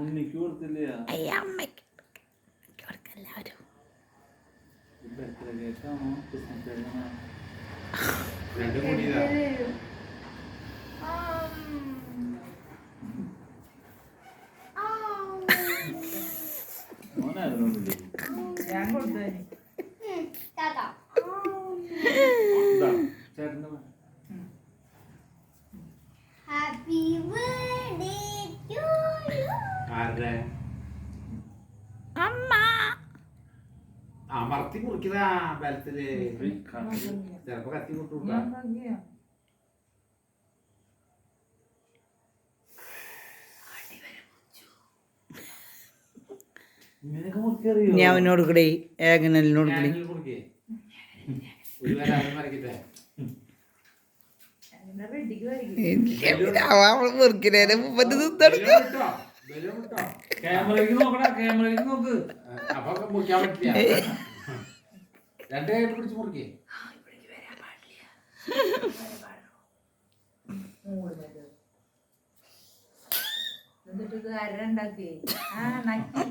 ഉണ്ണിക്ക് കൊടുത്തില്ല. ഞാൻ കൊടുത്തു. Happy birthday to you. അമ്മ അമർത്തി മുറിക്കതാ ബലത്തില്. ചെലപ്പോ കത്തി മുട്ടൂട്ടാ. ഞാൻ അവനോട് കൂടെ ഏകനോട് കൂടി അവള് മുറിക്കുന്നതിന് മുമ്പ് ക്യാമറയ്ക്ക് നോക്കടാ, ക്യാമറയ്ക്ക് നോക്ക്. അപ്പൊ മുറിക്കാൻ പറ്റില്ല. രണ്ട് കൈയിട്ട് പിടിച്ച് മുറിക്കേ. എന്നിട്ട് ഇത് അരണ്ടാക്കി. ആ നക്കി